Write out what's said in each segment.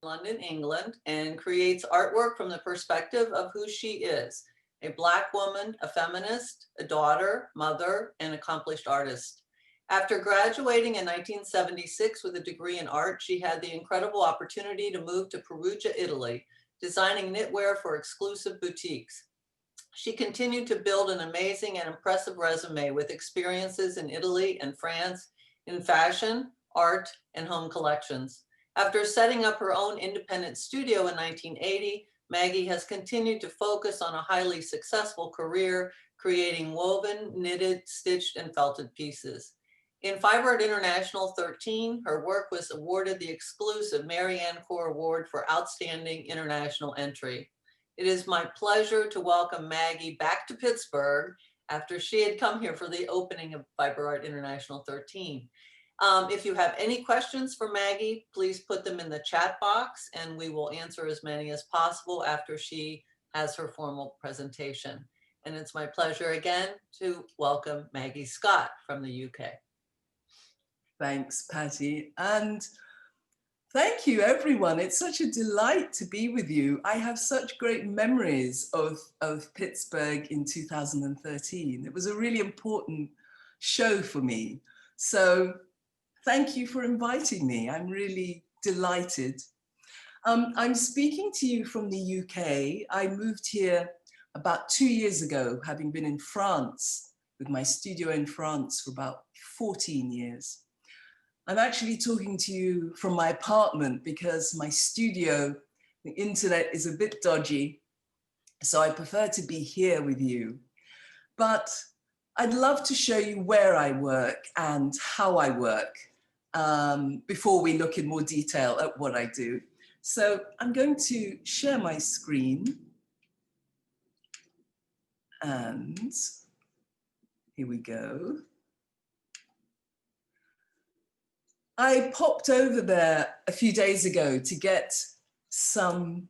London, England, and creates artwork from the perspective of who she is, a Black woman, a feminist, a daughter, mother, and accomplished artist. After graduating in 1976 with a degree in art, she had the incredible opportunity to move to Perugia, Italy, designing knitwear for exclusive boutiques. She continued to build an amazing and impressive resume with experiences in Italy and France in fashion, art, and home collections. After setting up her own independent studio in 1980, Maggie has continued to focus on a highly successful career, creating woven, knitted, stitched, and felted pieces. In Fiberart International 13, her work was awarded the exclusive Mary Ann Core Award for Outstanding International Entry. It is my pleasure to welcome Maggie back to Pittsburgh after she had come here for the opening of Fiberart International 13. If you have any questions for Maggie, please put them in the chat box and we will answer as many as possible after she has her formal presentation. And it's my pleasure again to welcome Maggie Scott from the UK. Thanks, Patty. And thank you, everyone. It's such a delight to be with you. I have such great memories of Pittsburgh in 2013. It was a really important show for me. So thank you for inviting me. I'm really delighted. I'm speaking to you from the UK. I moved here about 2 years ago, having been in France with my studio in France for about 14 years. I'm actually talking to you from my apartment because my studio, the internet is a bit dodgy, so I prefer to be here with you. But I'd love to show you where I work and how I work before we look in more detail at what I do. So I'm going to share my screen. And here we go. I popped over there a few days ago to get just some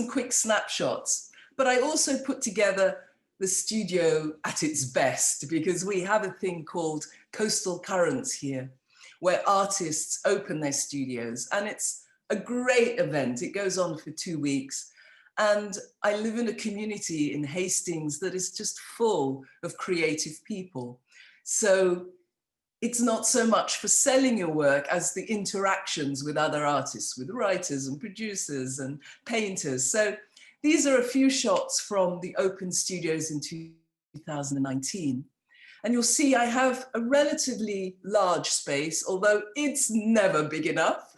quick snapshots, but I also put together the studio at its best because we have a thing called Coastal Currents here, where artists open their studios, and it's a great event. It goes on for 2 weeks, and I live in a community in Hastings that is just full of creative people. So it's not so much for selling your work as the interactions with other artists, with writers and producers and painters. So these are a few shots from the open studios in 2019. And you'll see I have a relatively large space, although it's never big enough.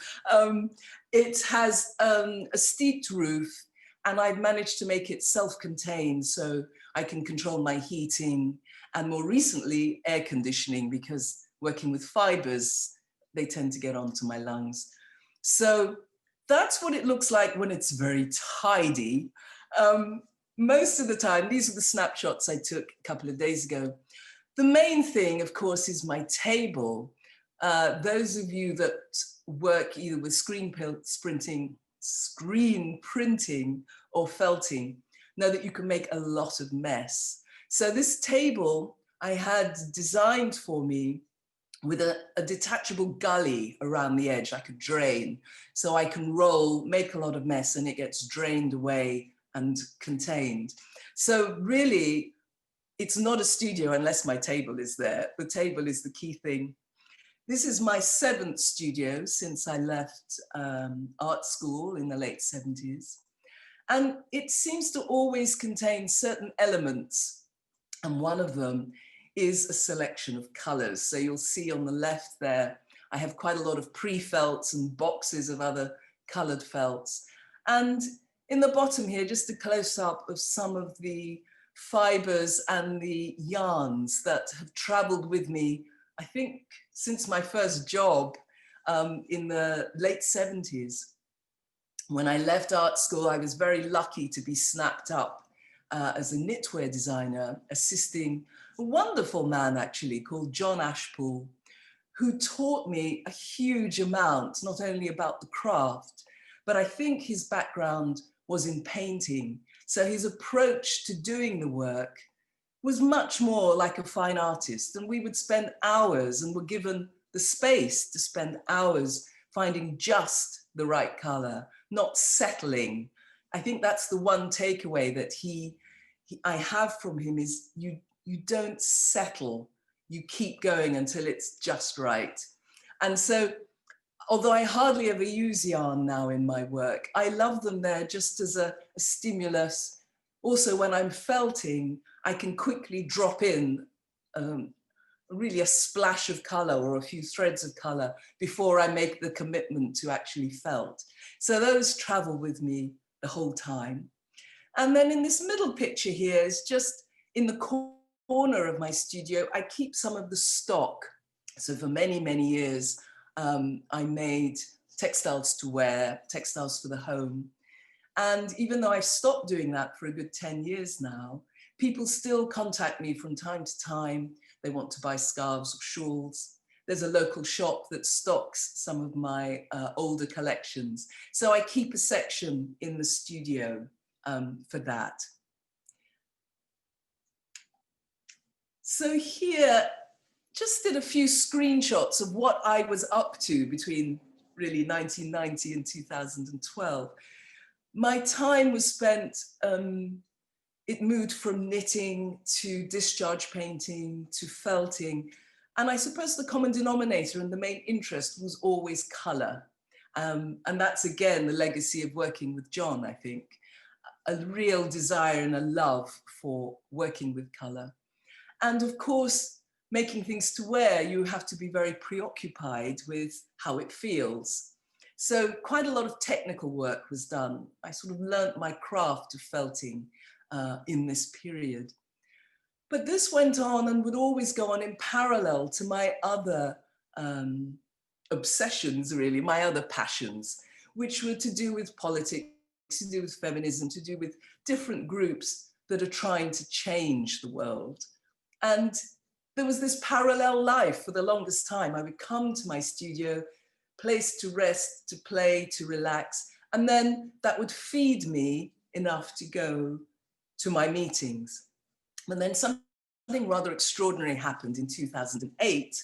It has a steeped roof, and I've managed to make it self-contained so I can control my heating and more recently air conditioning, because working with fibers, they tend to get onto my lungs. So that's what it looks like when it's very tidy. Most of the time, these are the snapshots I took a couple of days ago. The main thing, of course, is my table. Those of you that work either with screen printing or felting know that you can make a lot of mess. So this table I had designed for me with a detachable gully around the edge, like a drain. So I can roll, make a lot of mess, and it gets drained away and contained. So really, it's not a studio unless my table is there. The table is the key thing. This is my 7th studio since I left art school in the late 70s. And it seems to always contain certain elements. And one of them is a selection of colors. So you'll see on the left there, I have quite a lot of pre-felts and boxes of other colored felts. And in the bottom here, just a close-up of some of the fibers and the yarns that have traveled with me, I think, since my first job in the late 70s. When I left art school, I was very lucky to be snapped up as a knitwear designer, assisting a wonderful man actually called John Ashpool, who taught me a huge amount, not only about the craft, but I think his background was in painting. So his approach to doing the work was much more like a fine artist. And we would spend hours and were given the space to spend hours finding just the right color, not settling. I think that's the one takeaway that I have from him is you don't settle, you keep going until it's just right. And so, although I hardly ever use yarn now in my work, I love them there just as a stimulus. Also, when I'm felting, I can quickly drop in really a splash of color or a few threads of color before I make the commitment to actually felt. So those travel with me the whole time. And then in this middle picture here is just in the corner of my studio, I keep some of the stock. So for many, many years, I made textiles to wear, textiles for the home. And even though I've stopped doing that for a good 10 years now, people still contact me from time to time. They want to buy scarves or shawls. There's a local shop that stocks some of my older collections. So I keep a section in the studio for that. So here, just did a few screenshots of what I was up to between really 1990 and 2012. My time was spent, it moved from knitting to discharge painting to felting. And I suppose the common denominator and the main interest was always color. And that's again, the legacy of working with John, I think. A real desire and a love for working with color. And of course, making things to wear, you have to be very preoccupied with how it feels. So quite a lot of technical work was done. I sort of learnt my craft of felting in this period. But this went on and would always go on in parallel to my other obsessions, really, my other passions, which were to do with politics, to do with feminism, to do with different groups that are trying to change the world. And there was this parallel life for the longest time. I would come to my studio, place to rest, to play, to relax, and then that would feed me enough to go to my meetings. And then something rather extraordinary happened in 2008.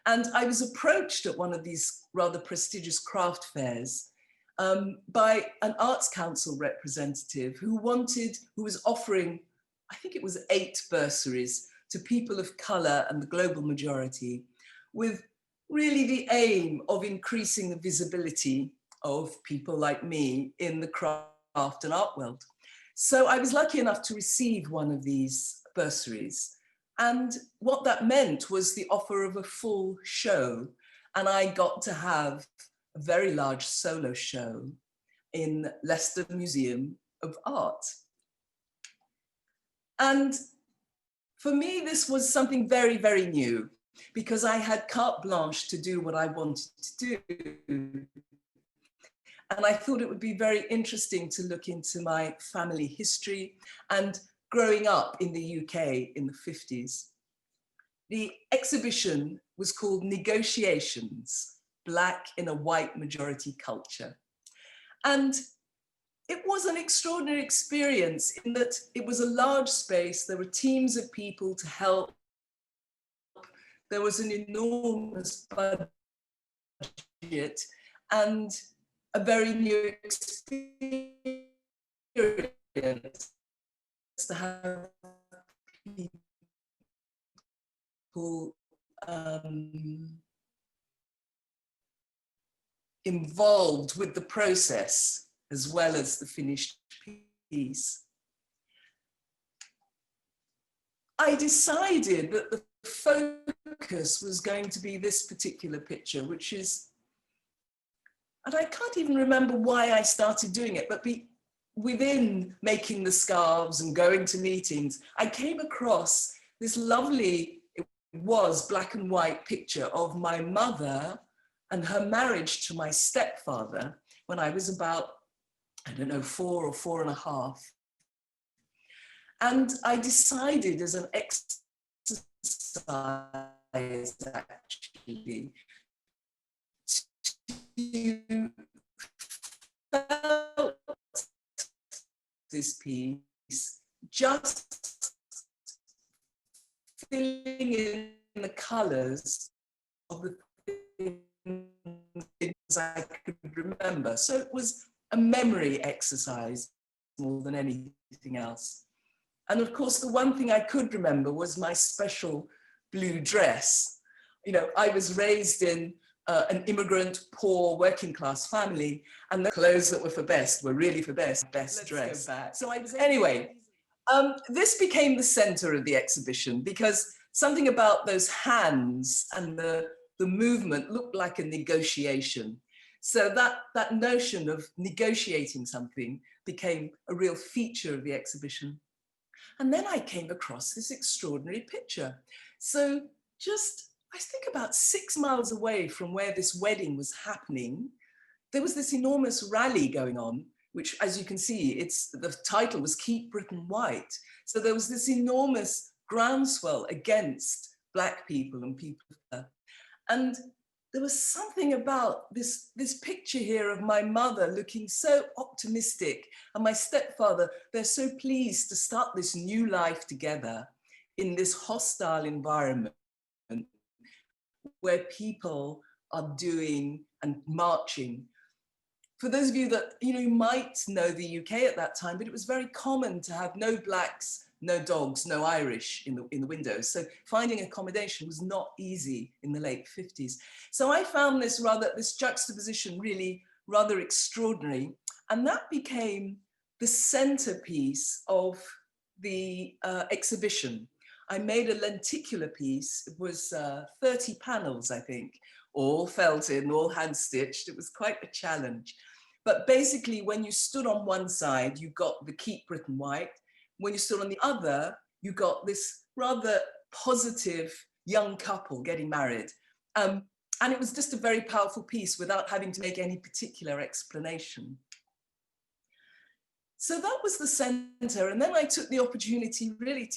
And I was approached at one of these rather prestigious craft fairs by an Arts Council representative who was offering, I think it was 8 bursaries to people of color and the global majority, with really the aim of increasing the visibility of people like me in the craft and art world. So I was lucky enough to receive one of these bursaries. And what that meant was the offer of a full show. And I got to have a very large solo show in Leicester Museum of Art. And for me, this was something very, very new because I had carte blanche to do what I wanted to do. And I thought it would be very interesting to look into my family history and growing up in the UK in the 50s. The exhibition was called Negotiations, Black in a White Majority Culture. And it was an extraordinary experience in that it was a large space. There were teams of people to help. There was an enormous budget and a very new experience to have people involved with the process as well as the finished piece. I decided that the focus was going to be this particular picture, which is, and I can't even remember why I started doing it, but within making the scarves and going to meetings, I came across this lovely, it was black and white picture of my mother and her marriage to my stepfather when I was about, I don't know, 4 or 4.5. And I decided as an exercise actually to felt this piece, just filling in the colors of the things I could remember. So it was a memory exercise more than anything else. And of course, the one thing I could remember was my special blue dress. You know, I was raised in an immigrant, poor, working class family, and the clothes that were for best were really for best dress. So I was, anyway, this became the center of the exhibition because something about those hands and the movement looked like a negotiation. So that notion of negotiating something became a real feature of the exhibition. And then I came across this extraordinary picture. So just, I think about 6 miles away from where this wedding was happening, there was this enormous rally going on, which, as you can see, the title was Keep Britain White. So there was this enormous groundswell against Black people and people of color. And there was something about this picture here of my mother looking so optimistic and my stepfather, they're so pleased to start this new life together in this hostile environment where people are doing and marching. For those of you that you might know the UK at that time, but it was very common to have no Blacks, no dogs, no Irish in the windows. So finding accommodation was not easy in the late 50s. So I found this juxtaposition really rather extraordinary. And that became the centerpiece of the exhibition. I made a lenticular piece. It was 30 panels, I think, all felt in, all hand stitched. It was quite a challenge. But basically, when you stood on one side, you got the Keep Britain White. When you stood on the other, you got this rather positive young couple getting married. And it was just a very powerful piece without having to make any particular explanation. So that was the center. And then I took the opportunity really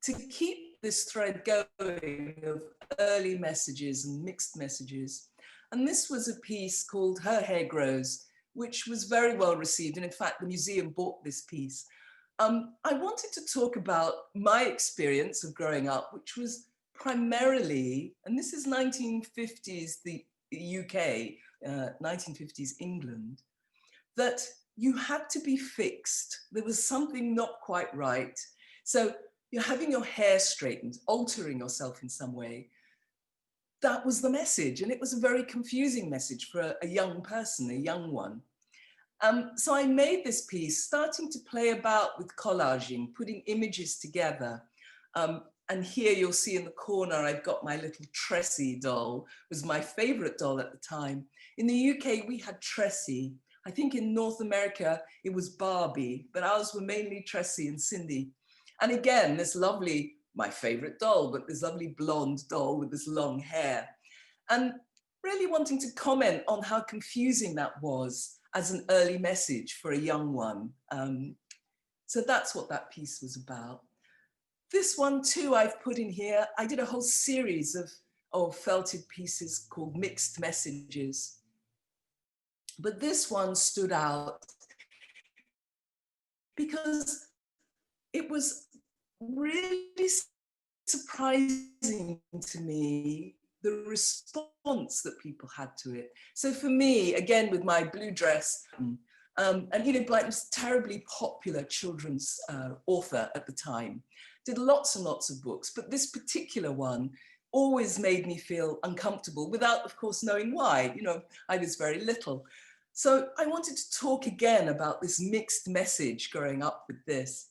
to keep this thread going of early messages and mixed messages. And this was a piece called Her Hair Grows, which was very well received. And in fact, the museum bought this piece. I wanted to talk about my experience of growing up, which was primarily, and this is 1950s, the UK, 1950s England, that you had to be fixed. There was something not quite right. So you're having your hair straightened, altering yourself in some way. That was the message. And it was a very confusing message for a young person, a young one. So I made this piece, starting to play about with collaging, putting images together. And here you'll see in the corner, I've got my little Tressie doll. It was my favorite doll at the time. In the UK, we had Tressie. I think in North America, it was Barbie, but ours were mainly Tressie and Cindy. And again, this lovely, my favorite doll, but this lovely blonde doll with this long hair. And really wanting to comment on how confusing that was as an early message for a young one. So that's what that piece was about. This one too, I've put in here. I did a whole series of felted pieces called Mixed Messages. But this one stood out because it was really surprising to me, the response that people had to it. So for me, again, with my blue dress, and Black was a terribly popular children's author at the time, did lots and lots of books, but this particular one always made me feel uncomfortable without, of course, knowing why. I was very little. So I wanted to talk again about this mixed message growing up with this,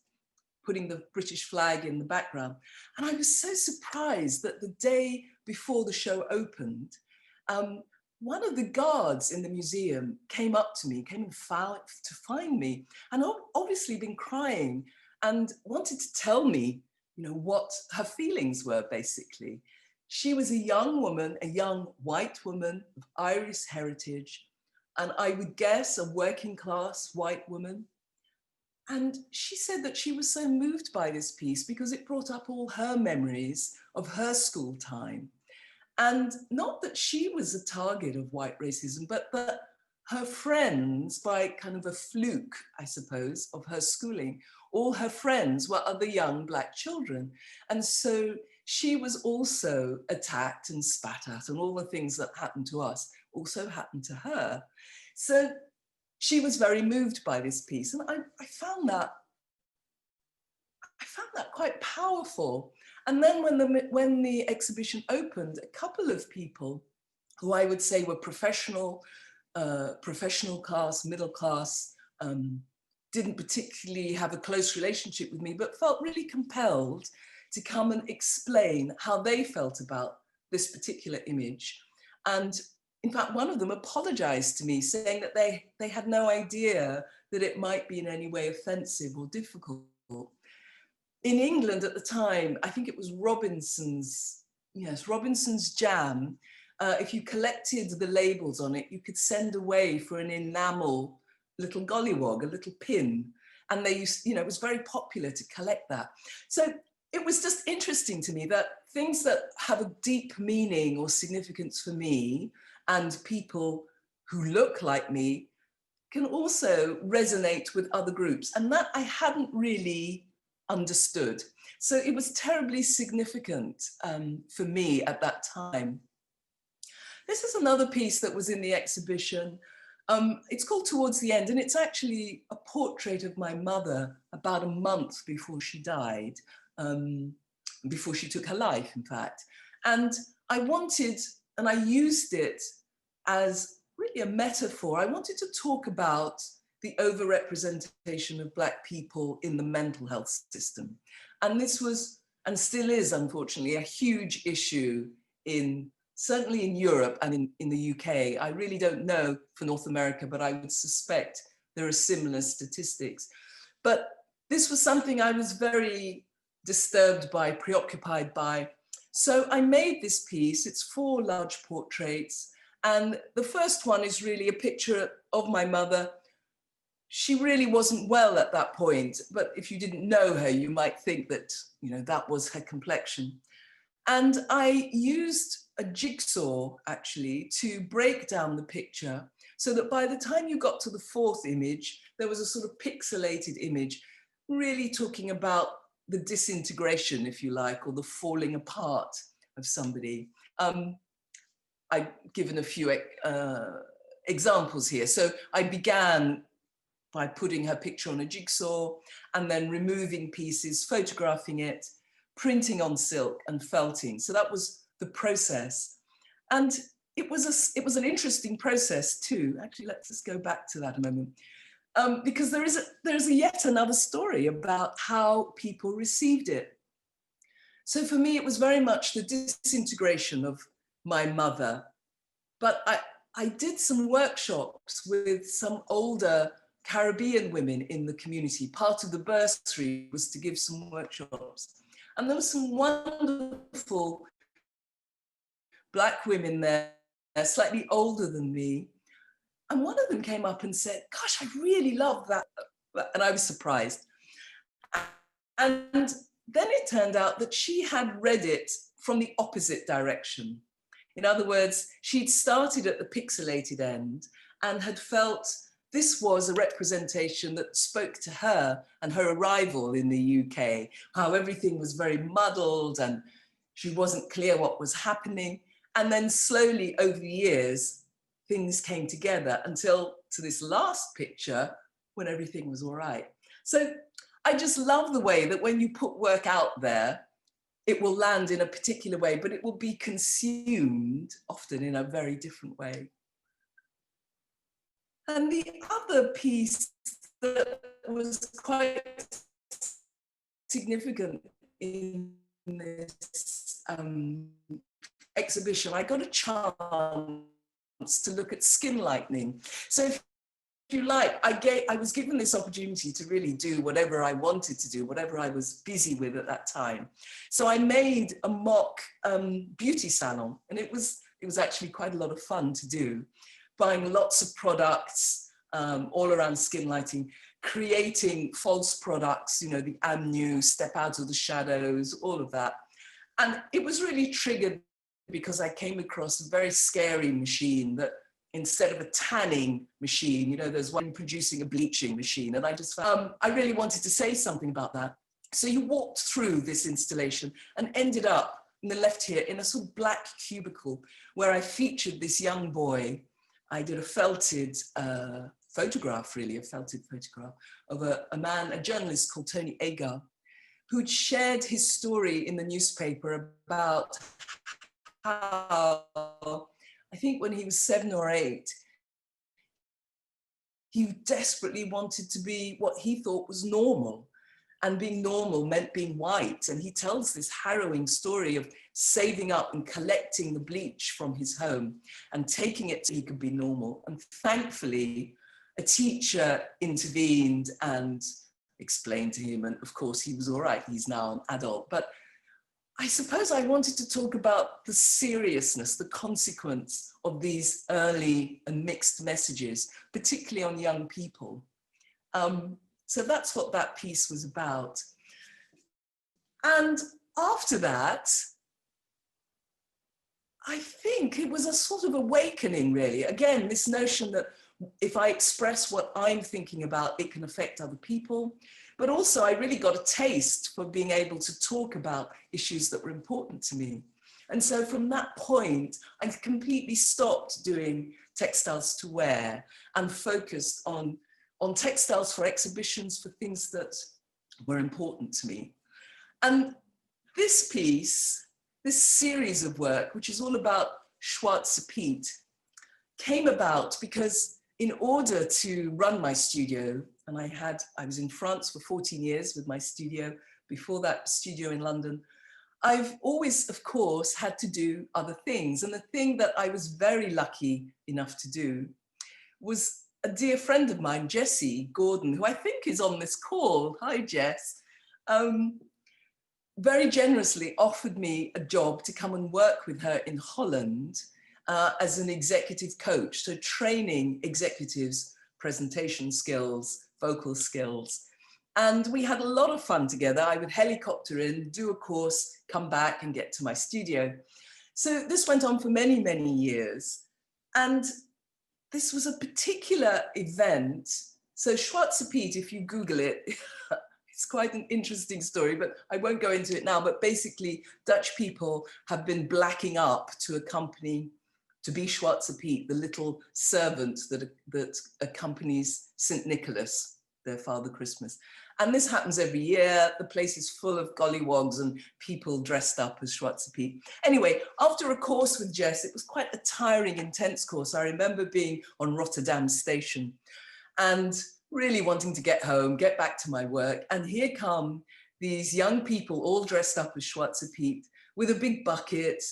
putting the British flag in the background. And I was so surprised that the day before the show opened, one of the guards in the museum came up to me, came to find me, and obviously been crying and wanted to tell me, what her feelings were, basically. She was a young woman, a young white woman of Irish heritage, and I would guess a working class white woman. And she said that she was so moved by this piece because it brought up all her memories of her school time. And not that she was a target of white racism, but that her friends, by kind of a fluke, I suppose, of her schooling, all her friends were other young Black children. And so she was also attacked and spat at, and all the things that happened to us also happened to her. So she was very moved by this piece, and I found that quite powerful. And then when the exhibition opened, a couple of people who I would say were professional class, middle class, didn't particularly have a close relationship with me, but felt really compelled to come and explain how they felt about this particular image. And in fact, one of them apologized to me, saying that they had no idea that it might be in any way offensive or difficult. In England at the time, I think it was Robinson's jam. If you collected the labels on it, you could send away for an enamel little gollywog, a little pin. And they used, it was very popular to collect that. So it was just interesting to me that things that have a deep meaning or significance for me and people who look like me can also resonate with other groups. And that I hadn't really understood. So it was terribly significant for me at that time. This is another piece that was in the exhibition. It's called Towards the End, and it's actually a portrait of my mother about a month before she died, before she took her life, in fact. And I wanted, and I used it as really a metaphor. I wanted to talk about the overrepresentation of Black people in the mental health system. And this was, and still is, unfortunately, a huge issue certainly in Europe and in the UK. I really don't know for North America, but I would suspect there are similar statistics. But this was something I was very disturbed by, preoccupied by. So I made this piece. It's 4 large portraits. And the first one is really a picture of my mother. She really wasn't well at that point, but if you didn't know her, you might think that, that was her complexion. And I used a jigsaw, actually, to break down the picture so that by the time you got to the 4th image, there was a sort of pixelated image, really talking about the disintegration, if you like, or the falling apart of somebody. I've given a few examples here. So I began by putting her picture on a jigsaw and then removing pieces, photographing it, printing on silk and felting. So that was the process. And it was an interesting process too. Actually, let's just go back to that a moment. Because there's yet another story about how people received it. So for me, it was very much the disintegration of my mother. But I did some workshops with some older Caribbean women in the community. Part of the bursary was to give some workshops. And there were some wonderful Black women there, slightly older than me. And one of them came up and said, gosh, I really love that. And I was surprised. And then it turned out that she had read it from the opposite direction. In other words, she'd started at the pixelated end and had felt this was a representation that spoke to her and her arrival in the UK, how everything was very muddled and she wasn't clear what was happening. And then slowly over the years, things came together until to this last picture when everything was all right. So I just love the way that when you put work out there, it will land in a particular way, but it will be consumed often in a very different way. And the other piece that was quite significant in this exhibition, I got a chance to look at skin lightening. So if you like, I was given this opportunity to really do whatever I wanted to do, whatever I was busy with at that time. So I made a mock beauty salon, and it was actually quite a lot of fun to do, buying lots of products all around skin lighting, creating false products, the Amnu, step out of the shadows, all of that. And it was really triggered because I came across a very scary machine that instead of a tanning machine, there's one producing a bleaching machine. And I just found, I really wanted to say something about that. So you walked through this installation and ended up in the left here, in a sort of black cubicle where I featured this young boy. I did a felted photograph, really, a felted photograph of a man, a journalist called Tony Agar, who'd shared his story in the newspaper about how, I think when he was 7 or 8, he desperately wanted to be what he thought was normal. And being normal meant being white. And he tells this harrowing story of saving up and collecting the bleach from his home and taking it so he could be normal. And thankfully, a teacher intervened and explained to him. And of course, he was all right. He's now an adult. But I suppose I wanted to talk about the seriousness, the consequence of these early and mixed messages, particularly on young people. So that's what that piece was about. And after that, I think it was a sort of awakening, really. Again, this notion that if I express what I'm thinking about, it can affect other people. But also, I really got a taste for being able to talk about issues that were important to me. And so from that point, I completely stopped doing textiles to wear and focused on textiles for exhibitions, for things that were important to me. And this piece, this series of work, which is all about Schwarze Piet, came about because in order to run my studio, and I was in France for 14 years with my studio, before that studio in London, I've always, of course, had to do other things. And the thing that I was very lucky enough to do was a dear friend of mine, Jessie Gordon, who I think is on this call. Hi, Jess. Very generously offered me a job to come and work with her in Holland as an executive coach, so training executives, presentation skills, vocal skills. And we had a lot of fun together. I would helicopter in, do a course, come back and get to my studio. So this went on for many, many years. And this was a particular event. So Schwarze Piet, if you Google it, it's quite an interesting story, but I won't go into it now. But basically, Dutch people have been blacking up to accompany, to be Schwarze Piet, the little servant that accompanies St. Nicholas, their Father Christmas. And this happens every year. The place is full of gollywogs and people dressed up as Schwarze Piet. Anyway, after a course with Jess, it was quite a tiring, intense course. I remember being on Rotterdam station and really wanting to get home, get back to my work. And here come these young people all dressed up as Schwarze Piet with a big bucket,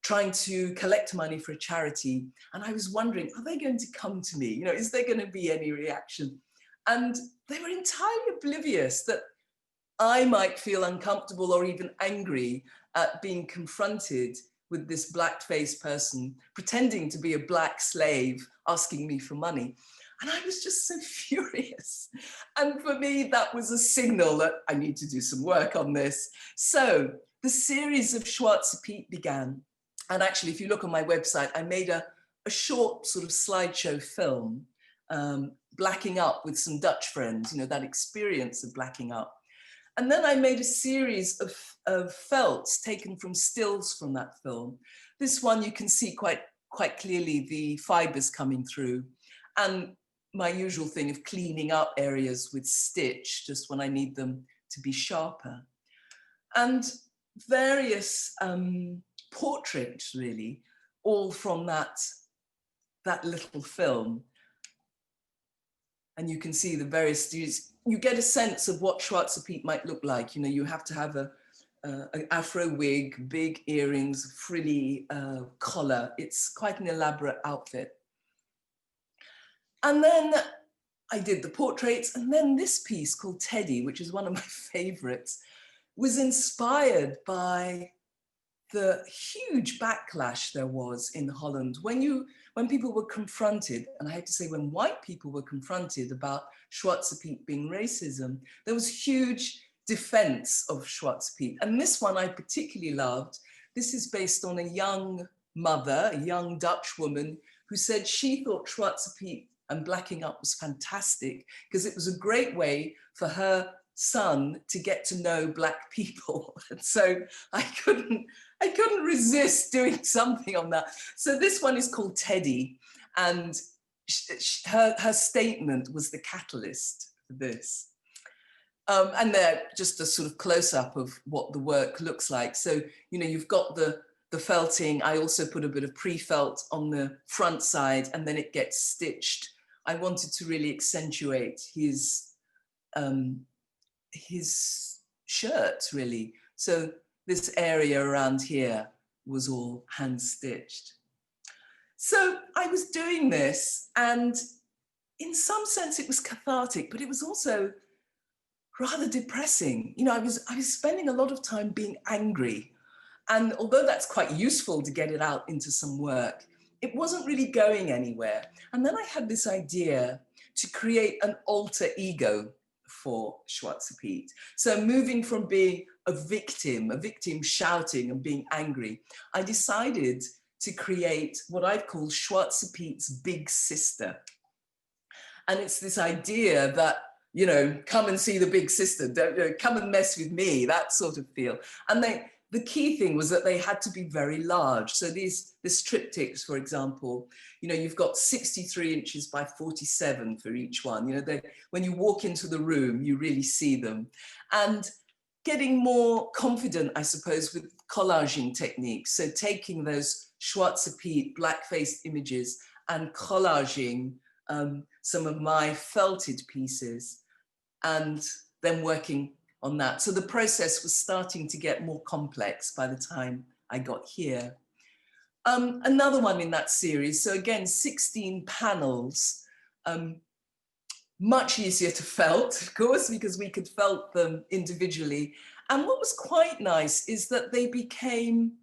trying to collect money for a charity. And I was wondering, are they going to come to me? You know, is there going to be any reaction? And they were entirely oblivious that I might feel uncomfortable or even angry at being confronted with this black-faced person pretending to be a black slave asking me for money. And I was just so furious. And for me, that was a signal that I need to do some work on this. So the series of Schwarze Piet began. And actually, if you look on my website, I made a short sort of slideshow film, blacking up with some Dutch friends, you know, that experience of blacking up. And then I made a series of felts taken from stills from that film. This one, you can see quite clearly the fibers coming through. And my usual thing of cleaning up areas with stitch, just when I need them to be sharper. And various portraits, really, all from that little film. And you can see the various students. You get a sense of what Schwarze Piet might look like. You know, you have to have an afro wig, big earrings, frilly collar. It's quite an elaborate outfit. And then I did the portraits. And then this piece called Teddy, which is one of my favorites, was inspired by the huge backlash there was in Holland when people were confronted, and I have to say when white people were confronted about Schwarze Piet being racism, there was huge defense of Schwarze Piet. And this one I particularly loved. This is based on a young mother, a young Dutch woman, who said she thought Schwarze Piet and blacking up was fantastic because it was a great way for her son to get to know Black people. And so I couldn't resist doing something on that. So this one is called Teddy, and her statement was the catalyst for this. And they're just a sort of close-up of what the work looks like. So, you know, you've got the felting. I also put a bit of pre-felt on the front side, and then it gets stitched. I wanted to really accentuate his shirt, really. So this area around here was all hand-stitched. So I was doing this, and in some sense it was cathartic, but it was also rather depressing. You know, I was spending a lot of time being angry. And although that's quite useful to get it out into some work, it wasn't really going anywhere. And then I had this idea to create an alter ego for Schwarze-Piet. So moving from being a victim shouting and being angry, I decided to create what I'd call Schwarze-Piet's big sister. And it's this idea that, you know, come and see the big sister, don't, you know, come and mess with me, that sort of feel. And the key thing was that they had to be very large. So these triptychs, for example, you know, you've got 63 inches by 47 for each one. You know, when you walk into the room, you really see them. And getting more confident, I suppose, with collaging techniques. So taking those Schwarze-Piet black-faced images and collaging some of my felted pieces, and then working on that. So the process was starting to get more complex by the time I got here. Another one in that series, so again, 16 panels, much easier to felt, of course, because we could felt them individually. And what was quite nice is that they became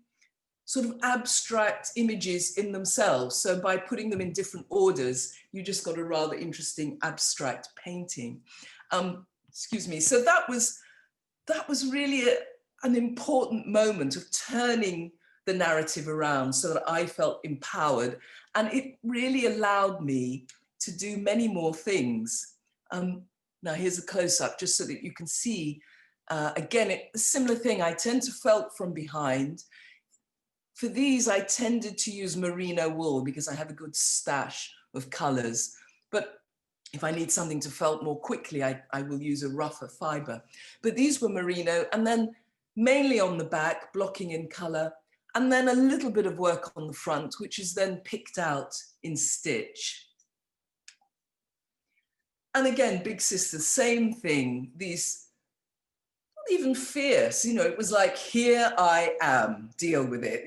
sort of abstract images in themselves. So by putting them in different orders, you just got a rather interesting abstract painting. Excuse me. So that was really an important moment of turning the narrative around so that I felt empowered. And it really allowed me to do many more things. Now here's a close-up just so that you can see, again, a similar thing. I tend to felt from behind. For these, I tended to use merino wool because I have a good stash of colors. But if I need something to felt more quickly, I will use a rougher fiber. But these were merino, and then mainly on the back, blocking in color, and then a little bit of work on the front, which is then picked out in stitch. And again, Big Sister, same thing. These, not even fierce, you know, it was like, here I am, deal with it.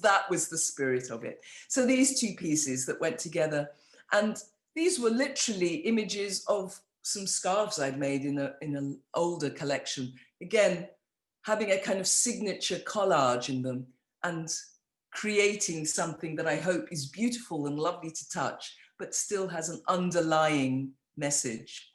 That was the spirit of it. So these two pieces that went together, and these were literally images of some scarves I'd made in an older collection. Again, having a kind of signature collage in them and creating something that I hope is beautiful and lovely to touch, but still has an underlying message.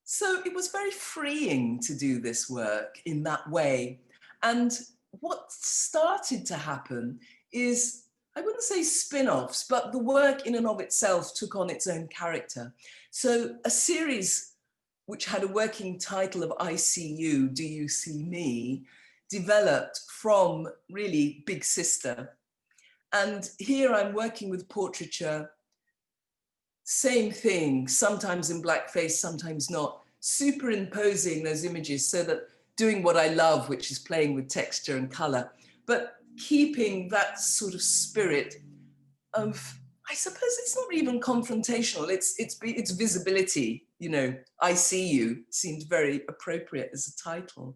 So it was very freeing to do this work in that way. And what started to happen is, I wouldn't say spin-offs, but the work in and of itself took on its own character. So a series which had a working title of I See You, Do You See Me, developed from really Big Sister. And here I'm working with portraiture, same thing, sometimes in blackface, sometimes not, superimposing those images so that doing what I love, which is playing with texture and color, but keeping that sort of spirit of, I suppose it's not even confrontational, it's visibility, you know, I See You seemed very appropriate as a title.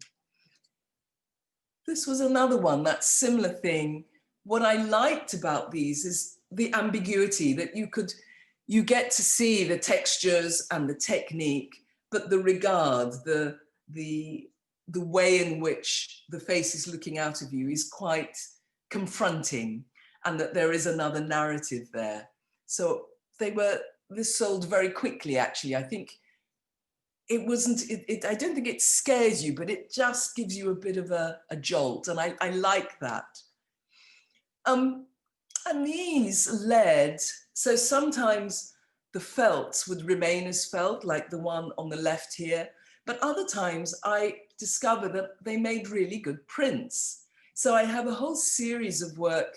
This was another one, that similar thing. What I liked about these is the ambiguity that you get to see the textures and the technique, but the regard, the way in which the face is looking out of you is quite confronting, and that there is another narrative there. So this sold very quickly, actually. I think it wasn't, I don't think it scares you, but it just gives you a bit of a jolt, and I like that. And these led, so sometimes the felts would remain as felt, like the one on the left here. But other times I discovered that they made really good prints. So I have a whole series of work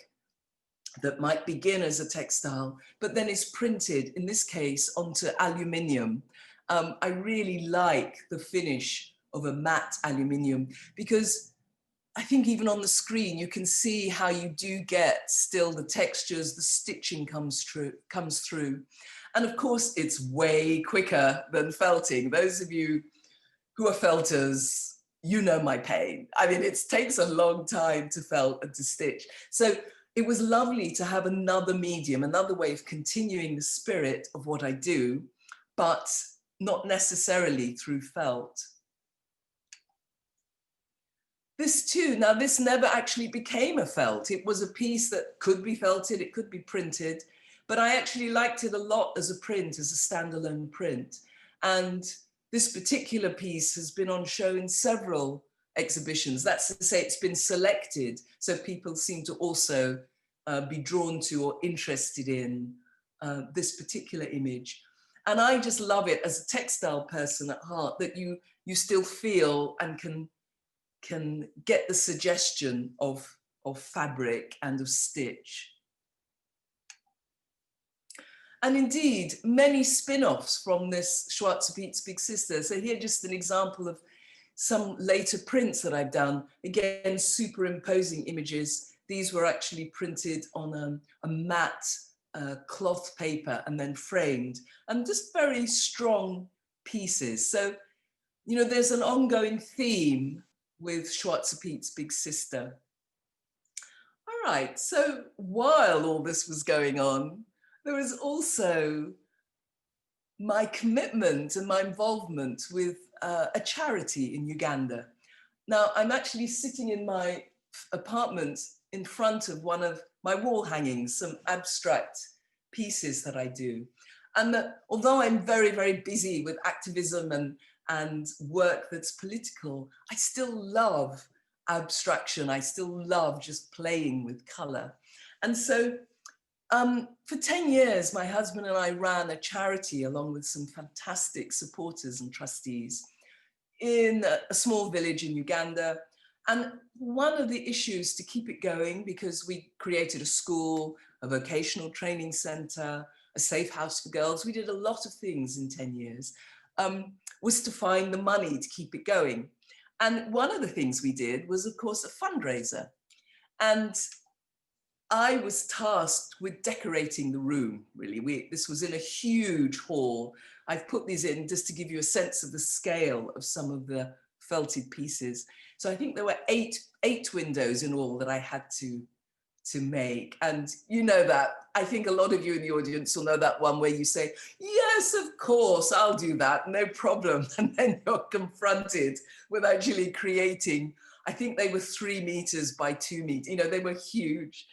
that might begin as a textile, but then is printed, in this case, onto aluminium. I really like the finish of a matte aluminium, because I think even on the screen, you can see how you do get still the textures, the stitching comes through. And of course, it's way quicker than felting. Those of you who are felters, you know my pain. I mean, it takes a long time to felt and to stitch. So it was lovely to have another medium, another way of continuing the spirit of what I do, but not necessarily through felt. This too, now this never actually became a felt. It was a piece that could be felted, it could be printed, but I actually liked it a lot as a print, as a standalone print. And this particular piece has been on show in several exhibitions. That's to say, it's been selected, so people seem to also be drawn to or interested in this particular image. And I just love it as a textile person at heart, that you still feel and can get the suggestion of fabric and of stitch. And indeed, many spin-offs from this Schwarze Piet's Big Sister. So here, just an example of some later prints that I've done. Again, superimposing images. These were actually printed on a matte cloth paper and then framed, and just very strong pieces. So, you know, there's an ongoing theme with Schwarze Piet's Big Sister. All right, so while all this was going on, there was also my commitment and my involvement with a charity in Uganda. Now, I'm actually sitting in my apartment in front of one of my wall hangings, some abstract pieces that I do. And that, although I'm very, very busy with activism and work that's political, I still love abstraction. I still love just playing with color. And so for 10 years, my husband and I ran a charity along with some fantastic supporters and trustees in a small village in Uganda. And one of the issues to keep it going, because we created a school, a vocational training center, a safe house for girls, we did a lot of things in 10 years, was to find the money to keep it going. And one of the things we did was, of course, a fundraiser. And I was tasked with decorating the room, really. This was in a huge hall. I've put these in just to give you a sense of the scale of some of the felted pieces. So I think there were eight windows in all that I had to make. And you know that. I think a lot of you in the audience will know that one where you say, yes, of course, I'll do that, no problem. And then you're confronted with actually creating, I think they were 3 meters by 2 meters. You know, they were huge,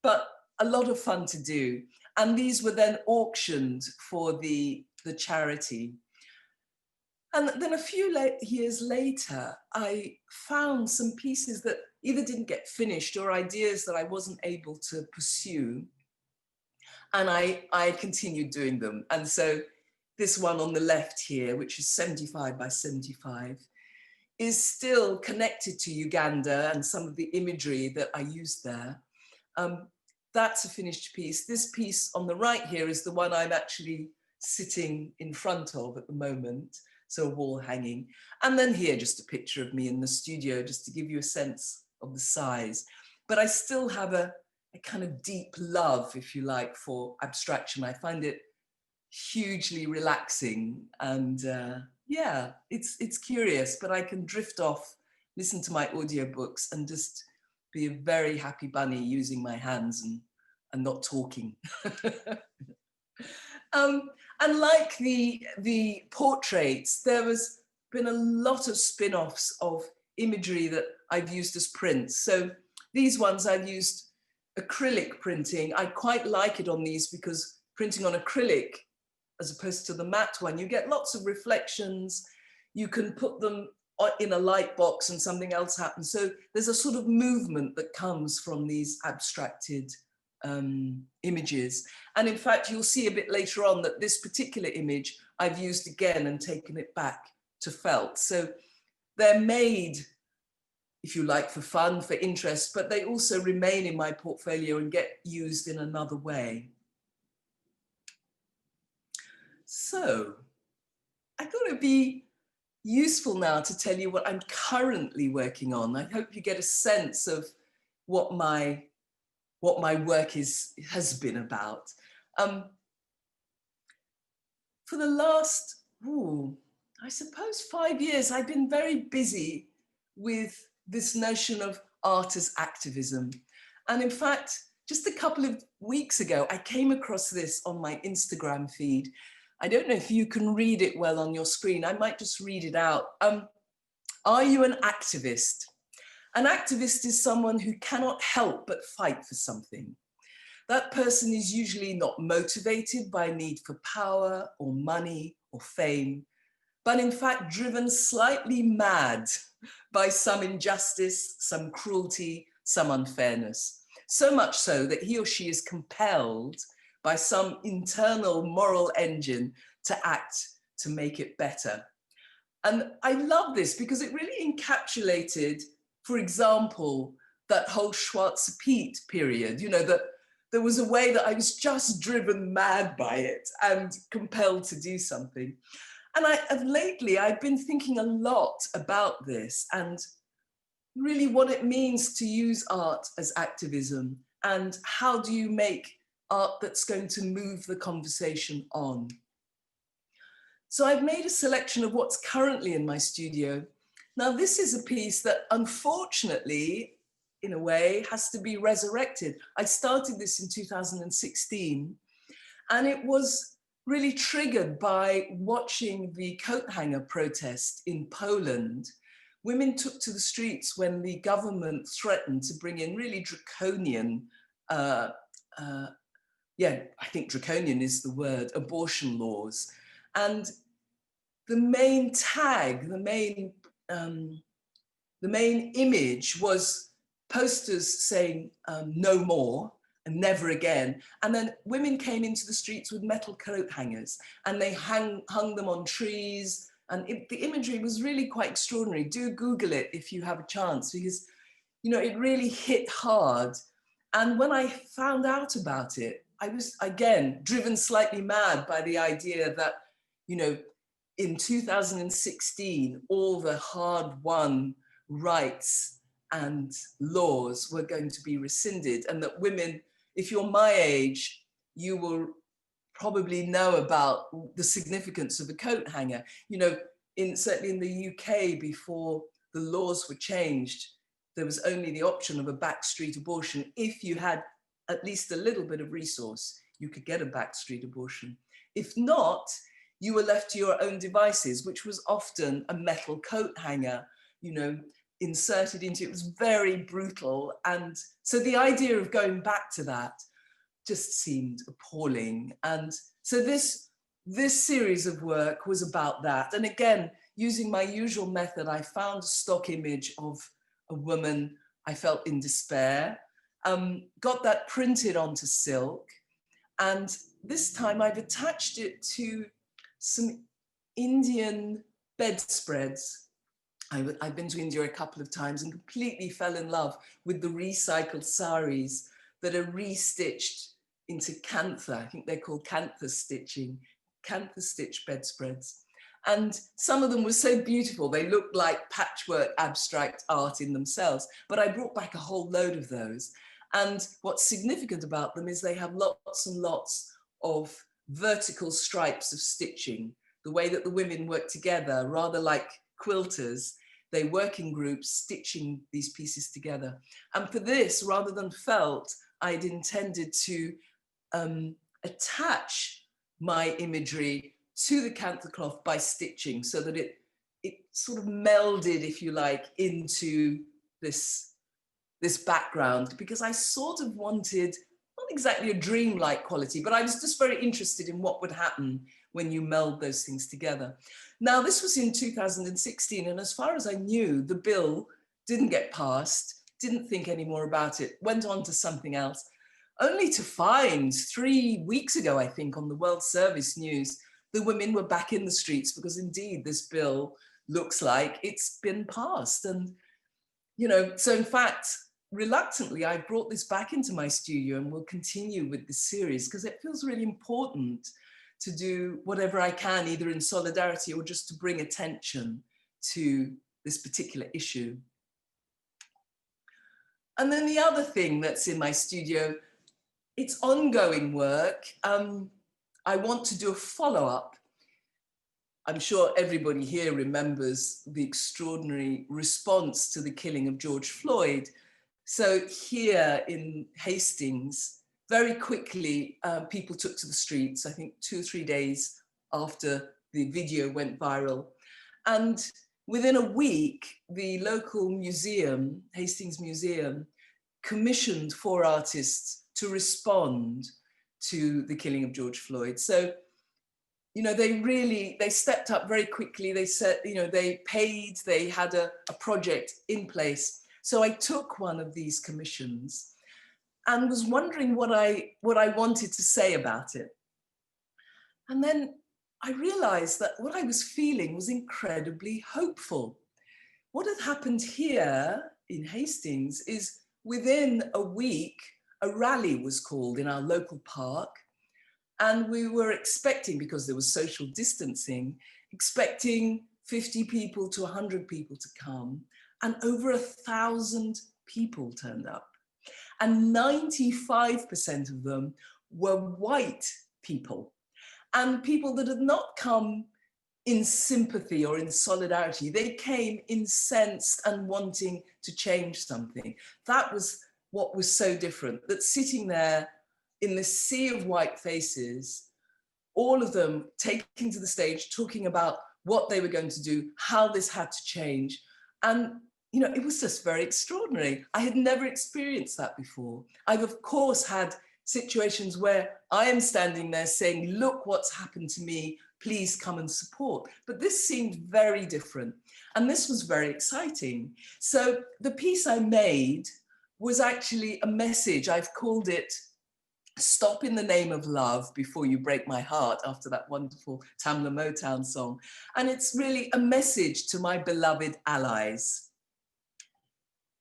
but a lot of fun to do. And these were then auctioned for the charity. And then a few years later, I found some pieces that either didn't get finished or ideas that I wasn't able to pursue. And I continued doing them. And so this one on the left here, which is 75 by 75, is still connected to Uganda and some of the imagery that I used there. That's a finished piece. This piece on the right here is the one I'm actually sitting in front of at the moment. So a wall hanging. And then here, just a picture of me in the studio, just to give you a sense of the size. But I still have a kind of deep love, if you like, for abstraction. I find it hugely relaxing. And yeah, it's curious, but I can drift off, listen to my audiobooks and just be a very happy bunny using my hands and not talking. And like the portraits, there has been a lot of spin-offs of imagery that I've used as prints. So these ones I've used acrylic printing. I quite like it on these because printing on acrylic, as opposed to the matte one, you get lots of reflections. You can put them in a light box and something else happens. So there's a sort of movement that comes from these abstracted images. And in fact, you'll see a bit later on that this particular image I've used again and taken it back to felt. So they're made, if you like, for fun, for interest, but they also remain in my portfolio and get used in another way. So I thought it'd be useful now to tell you what I'm currently working on. I hope you get a sense of what my work has been about. For the last, I suppose 5 years, I've been very busy with this notion of art as activism. And in fact, just a couple of weeks ago, I came across this on my Instagram feed. I don't know if you can read it well on your screen. I might just read it out. Are you an activist? An activist is someone who cannot help but fight for something. That person is usually not motivated by need for power or money or fame, but in fact driven slightly mad by some injustice, some cruelty, some unfairness. So much so that he or she is compelled by some internal moral engine to act to make it better. And I love this because it really encapsulated, for example, that whole Schwarzer Pete period, you know, that there was a way that I was just driven mad by it and compelled to do something. And lately, I've been thinking a lot about this and really what it means to use art as activism and how do you make art that's going to move the conversation on. So I've made a selection of what's currently in my studio. Now, this is a piece that unfortunately, in a way, has to be resurrected. I started this in 2016, and it was really triggered by watching the coat hanger protest in Poland. Women took to the streets when the government threatened to bring in really draconian, I think draconian is the word, abortion laws. And the main tag, the main image was posters saying no more and never again. And then women came into the streets with metal coat hangers and they hung them on trees. And the imagery was really quite extraordinary. Do Google it if you have a chance, because, you know, it really hit hard. And when I found out about it, I was, again, driven slightly mad by the idea that, you know, in 2016, all the hard-won rights and laws were going to be rescinded, and that women, if you're my age, you will probably know about the significance of a coat hanger. You know, certainly in the UK, before the laws were changed, there was only the option of a backstreet abortion. If you had at least a little bit of resource, you could get a backstreet abortion. If not, you were left to your own devices, which was often a metal coat hanger, you know, inserted into it. It was very brutal. And so the idea of going back to that just seemed appalling. And so this series of work was about that. And again, using my usual method, I found a stock image of a woman I felt in despair, got that printed onto silk. And this time I've attached it to some Indian bedspreads. I've been to India a couple of times and completely fell in love with the recycled saris that are restitched into kantha. I think they're called kantha stitching, kantha stitch bedspreads. And some of them were so beautiful, they looked like patchwork abstract art in themselves. But I brought back a whole load of those. And what's significant about them is they have lots and lots of vertical stripes of stitching, the way that the women work together, rather like quilters. They work in groups, stitching these pieces together. And for this, rather than felt, I'd intended to attach my imagery to the kantha cloth by stitching, so that it sort of melded, if you like, into this background, because I sort of wanted, not exactly a dreamlike quality, but I was just very interested in what would happen when you meld those things together. Now, this was in 2016, and as far as I knew, the bill didn't get passed, didn't think any more about it, went on to something else. only to find 3 weeks ago, I think, on the World Service News, the women were back in the streets because indeed this bill looks like it's been passed. And, you know, so in fact, reluctantly, I brought this back into my studio and will continue with this series because it feels really important to do whatever I can, either in solidarity or just to bring attention to this particular issue. And then the other thing that's in my studio, it's ongoing work. I want to do a follow-up. I'm sure everybody here remembers the extraordinary response to the killing of George Floyd. So here in Hastings, very quickly, people took to the streets, I think 2 or 3 days after the video went viral. And within a week, the local museum, Hastings Museum, commissioned 4 artists to respond to the killing of George Floyd. So, you know, they stepped up very quickly. They said, you know, they paid, they had a project in place. So I took one of these commissions and was wondering what I wanted to say about it. And then I realized that what I was feeling was incredibly hopeful. What had happened here in Hastings is within a week, a rally was called in our local park. And we were expecting, because there was social distancing, expecting 50 people to 100 people to come. And over 1,000 people turned up. And 95% of them were white people. And people that had not come in sympathy or in solidarity. They came incensed and wanting to change something. That was what was so different, that sitting there in this sea of white faces, all of them taking to the stage, talking about what they were going to do, how this had to change. And, you know, it was just very extraordinary. I had never experienced that before. I've, of course, had situations where I am standing there saying, look what's happened to me, please come and support. But this seemed very different. And this was very exciting. So the piece I made was actually a message. I've called it Stop in the Name of Love Before You Break My Heart, after that wonderful Tamla Motown song. And it's really a message to my beloved allies.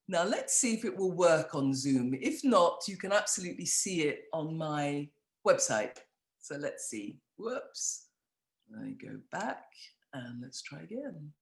Now let's see if it will work on Zoom. If not, you can absolutely see it on my website. So let's see. Whoops. Let me go back and let's try again.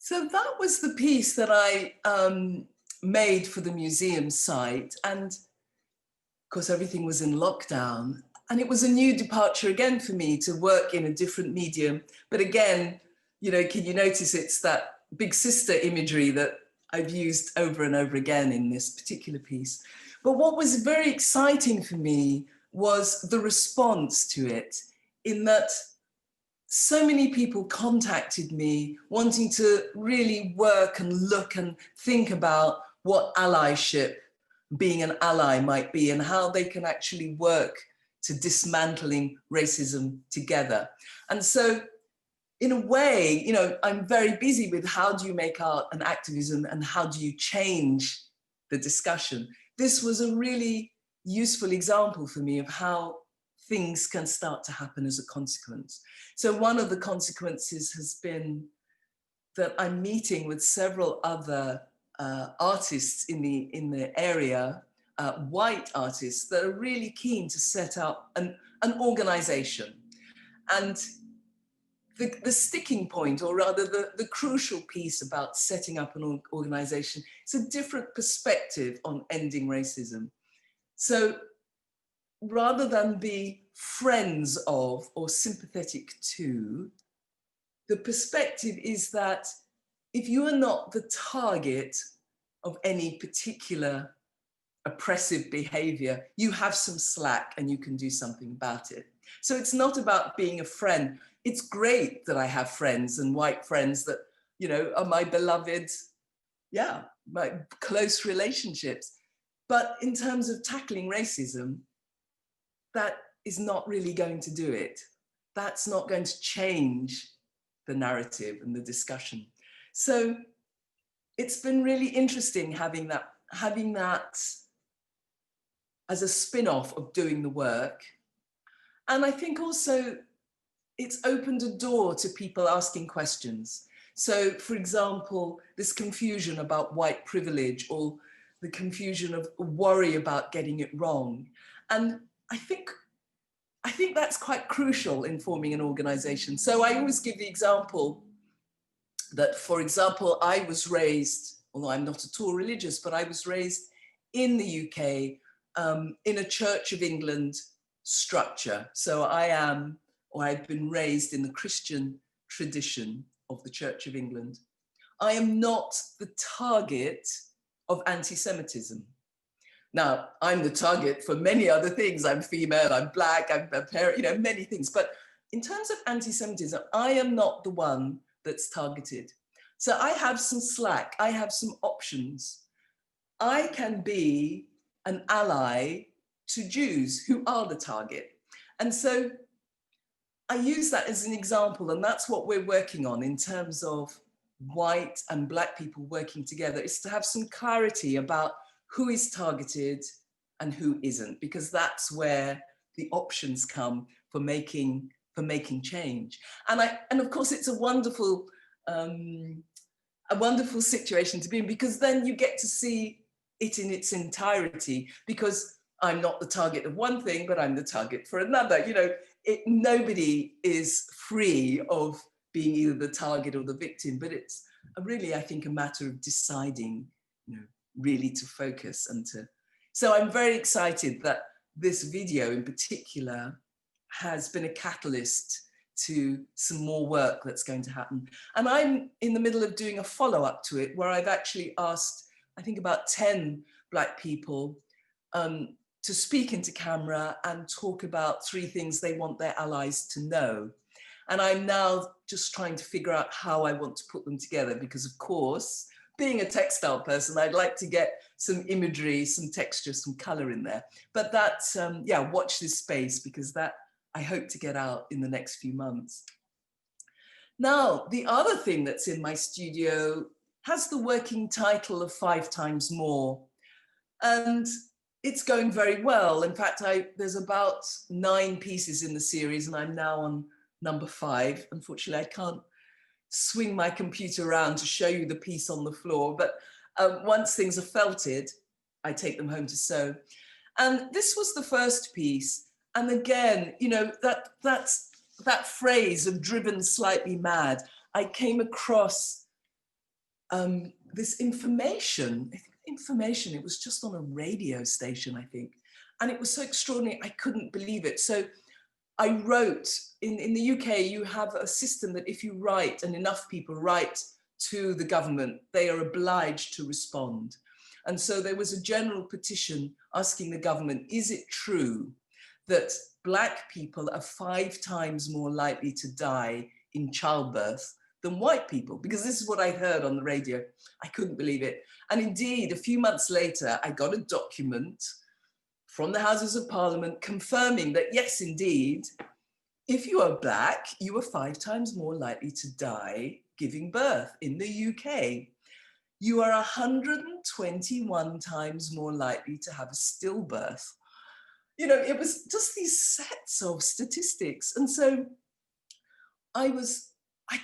So that was the piece that I made for the museum site. And of course, everything was in lockdown. it was a new departure again for me to work in a different medium. But again, you know, can you notice it's that big sister imagery that I've used over and over again in this particular piece. But what was very exciting for me was the response to it, in that so many people contacted me wanting to really work and look and think about what allyship, being an ally, might be, and how they can actually work to dismantling racism together. And so in a way, you know, I'm very busy with how do you make art and activism and how do you change the discussion. This was a really useful example for me of how things can start to happen as a consequence. So one of the consequences has been that I'm meeting with several other artists in the area, white artists that are really keen to set up an organization. And the sticking point, or rather the crucial piece about setting up an organization, is a different perspective on ending racism. So rather than be friends of or sympathetic to, the perspective is that if you are not the target of any particular oppressive behavior, you have some slack and you can do something about it. So it's not about being a friend. It's great that I have friends and white friends that, you know, are my beloved, yeah, my close relationships. But in terms of tackling racism, that is not really going to do it. That's not going to change the narrative and the discussion. So it's been really interesting having that as a spin-off of doing the work. And I think also it's opened a door to people asking questions. So for example, this confusion about white privilege, or the confusion of worry about getting it wrong. And I think that's quite crucial in forming an organization. So I always give the example that, for example, I was raised, although I'm not at all religious, but I was raised in the UK in a Church of England structure. So I've been raised in the Christian tradition of the Church of England. I am not the target of anti-Semitism. Now, I'm the target for many other things. I'm female, I'm Black, I'm a parent, you know, many things. But in terms of anti-Semitism, I am not the one that's targeted. So I have some slack, I have some options. I can be an ally to Jews who are the target. And so I use that as an example, and that's what we're working on in terms of white and Black people working together, is to have some clarity about who is targeted and who isn't, because that's where the options come for making change. And of course, it's a wonderful situation to be in, because then you get to see it in its entirety, because I'm not the target of one thing, but I'm the target for another. You know, nobody is free of being either the target or the victim, but it's really, I think, a matter of deciding, you know, really to focus and to. So I'm very excited that this video in particular has been a catalyst to some more work that's going to happen. And I'm in the middle of doing a follow-up to it, where I've actually asked, I think, about 10 Black people to speak into camera and talk about 3 things they want their allies to know. And I'm now just trying to figure out how I want to put them together, because of course, being a textile person, I'd like to get some imagery, some texture, some color in there. But that's, yeah, watch this space, because that I hope to get out in the next few months. Now, the other thing that's in my studio has the working title of 5 Times More. And it's going very well. In fact, there's about 9 pieces in the series, and I'm now on number 5. Unfortunately, I can't swing my computer around to show you the piece on the floor, but once things are felted, I take them home to sew. And this was the first piece. And again, you know, that phrase of driven slightly mad, I came across this information, it was just on a radio station, I think. And it was so extraordinary, I couldn't believe it. So I wrote, in the UK, you have a system that if you write, and enough people write to the government, they are obliged to respond. And so there was a general petition asking the government, is it true that Black people are 5 times more likely to die in childbirth than white people? Because this is what I heard on the radio. I couldn't believe it. And indeed, a few months later, I got a document from the Houses of Parliament confirming that, yes, indeed, if you are Black, you are 5 times more likely to die giving birth in the UK. You are 121 times more likely to have a stillbirth. You know, it was just these sets of statistics. And so I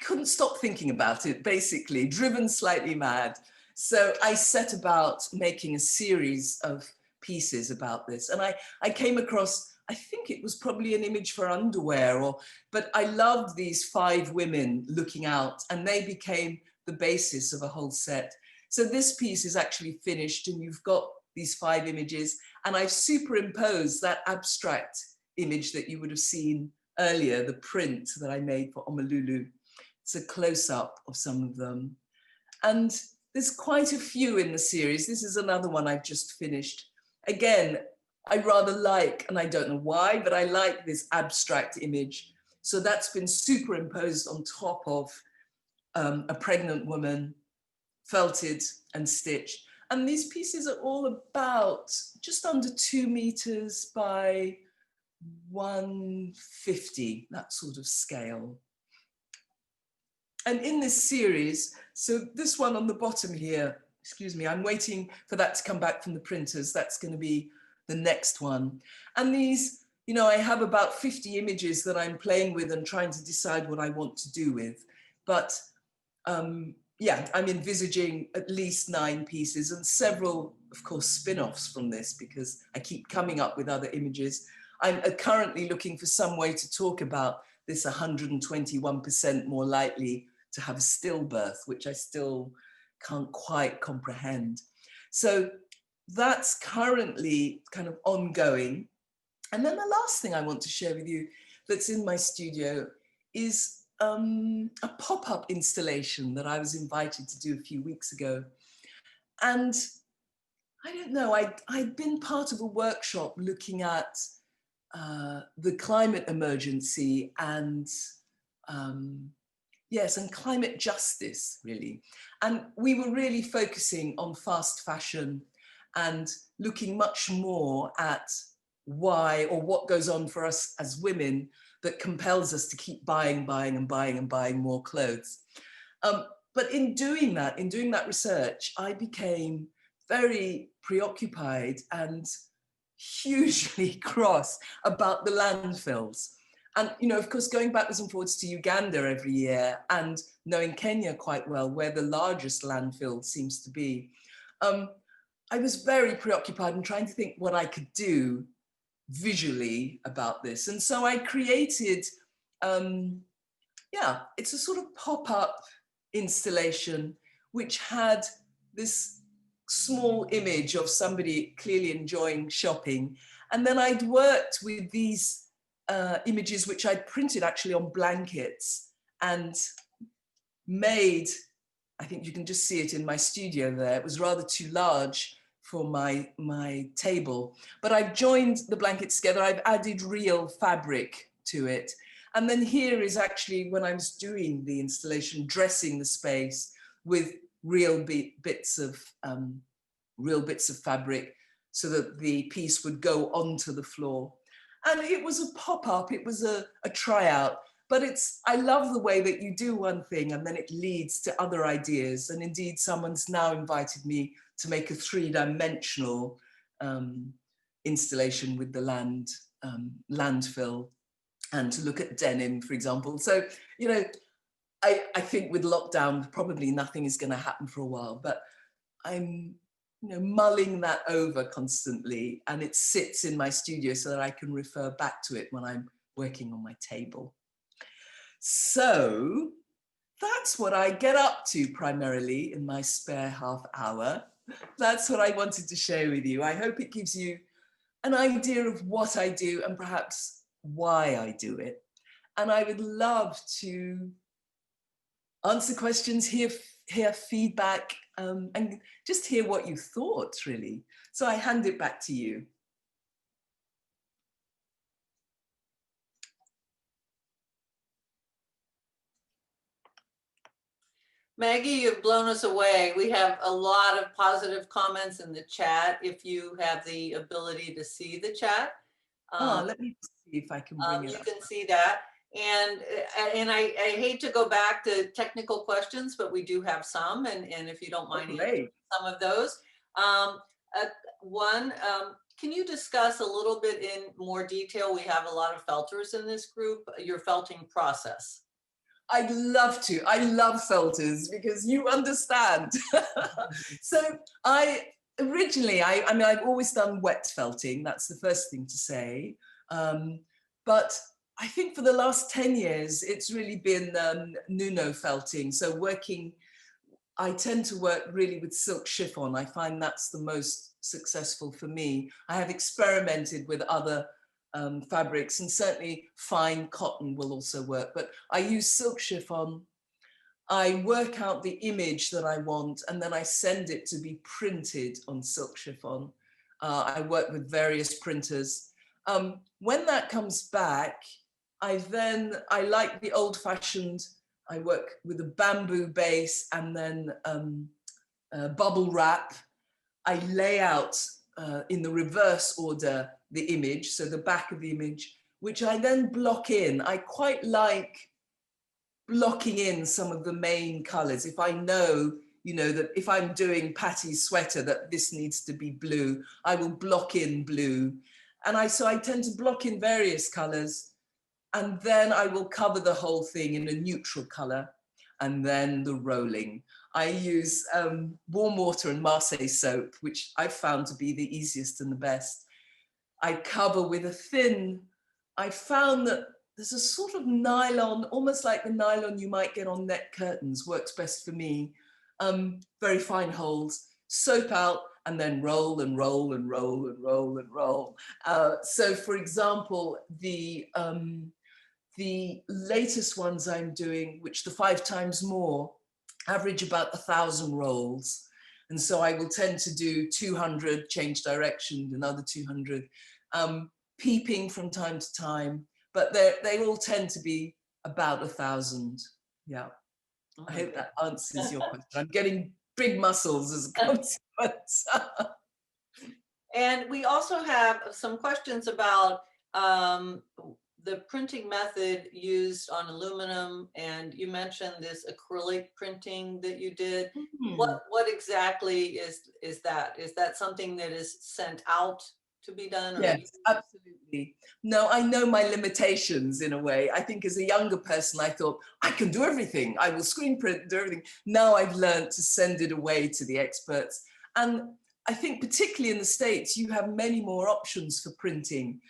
couldn't stop thinking about it, basically, driven slightly mad. So I set about making a series of pieces about this. And I came across, I think it was probably an image for underwear, but I loved these 5 women looking out, and they became the basis of a whole set. So this piece is actually finished, and you've got these 5 images, and I've superimposed that abstract image that you would have seen earlier, the print that I made for Omalulu. It's a close-up of some of them. And there's quite a few in the series. This is another one I've just finished. Again, I rather like, and I don't know why, but I like this abstract image. So that's been superimposed on top of a pregnant woman, felted and stitched. And these pieces are all about just under 2 meters by 150, that sort of scale. And in this series, so this one on the bottom here, excuse me, I'm waiting for that to come back from the printers. That's going to be the next one. And these, you know, I have about 50 images that I'm playing with and trying to decide what I want to do with. But yeah, I'm envisaging at least 9 pieces and several, of course, spin-offs from this, because I keep coming up with other images. I'm currently looking for some way to talk about this 121% more likely to have a stillbirth, which I still can't quite comprehend. So that's currently kind of ongoing. And then the last thing I want to share with you that's in my studio is a pop-up installation that I was invited to do a few weeks ago. And I don't know, I'd been part of a workshop looking at the climate emergency and yes, and climate justice, really. And we were really focusing on fast fashion and looking much more at why or what goes on for us as women that compels us to keep buying more clothes. But in doing that research, I became very preoccupied and hugely cross about the landfills. And, you know, of course, going backwards and forwards to Uganda every year and knowing Kenya quite well, where the largest landfill seems to be, I was very preoccupied and trying to think what I could do visually about this. And so I created, yeah, it's a sort of pop-up installation which had this small image of somebody clearly enjoying shopping. And then I'd worked with these images which I'd printed actually on blankets and made, I think you can just see it in my studio there. It was rather too large for my table, but I've joined the blankets together. I've added real fabric to it. And then here is actually when I was doing the installation, dressing the space with real bits of fabric so that the piece would go onto the floor. And it was a pop-up, it was a tryout, but I love the way that you do one thing and then it leads to other ideas. And indeed, someone's now invited me to make a 3-dimensional installation with the landfill and to look at denim, for example. So, you know, I think with lockdown, probably nothing is going to happen for a while, but I'm, you know, mulling that over constantly, and it sits in my studio so that I can refer back to it when I'm working on my table. So that's what I get up to primarily in my spare half hour. That's what I wanted to share with you. I hope it gives you an idea of what I do and perhaps why I do it. And I would love to answer questions, hear feedback, and just hear what you thought, really. So I hand it back to you. Maggie, you've blown us away. We have a lot of positive comments in the chat. If you have the ability to see the chat, Let me see if I can bring it you up. can see that. And I hate to go back to technical questions, but we do have some. And if you don't mind answering some of those. One, can you discuss a little bit in more detail? We have a lot of felters in this group, your felting process. I'd love to. I love felters because you understand. So originally, I mean, I've always done wet felting. That's the first thing to say. But I think for the last 10 years, it's really been Nuno felting. So I tend to work really with silk chiffon. I find that's the most successful for me. I have experimented with other fabrics, and certainly fine cotton will also work, but I use silk chiffon. I work out the image that I want, and then I send it to be printed on silk chiffon. I work with various printers. When that comes back, I like the old-fashioned, I work with a bamboo base and then bubble wrap. I lay out in the reverse order the image, so the back of the image, which I then block in. I quite like blocking in some of the main colors. If I know, that if I'm doing Patty's sweater, that this needs to be blue, I will block in blue. And so I tend to block in various colors, and then I will cover the whole thing in a neutral color, and then the rolling. I use warm water and Marseille soap, which I've found to be the easiest and the best. I cover with a thin, I found that there's a sort of nylon, almost like the nylon you might get on net curtains, works best for me. Very fine holes, soap out, and then roll and roll and roll and roll and roll. So for example, the latest ones I'm doing, which the 5 times more, average about 1,000 rolls. And so I will tend to do 200, change direction, another 200, peeping from time to time, but they all tend to be about 1,000. Yeah. I hope that answers your question. I'm getting big muscles as a consequence. And we also have some questions about the printing method used on aluminum, and you mentioned this acrylic printing that you did. What exactly is that? Is that something that is sent out to be done? Or yes, absolutely. No, I know my limitations in a way. I think as a younger person, I thought, I can do everything. I will screen print, do everything. Now I've learned to send it away to the experts. And I think particularly in the States, you have many more options for printing.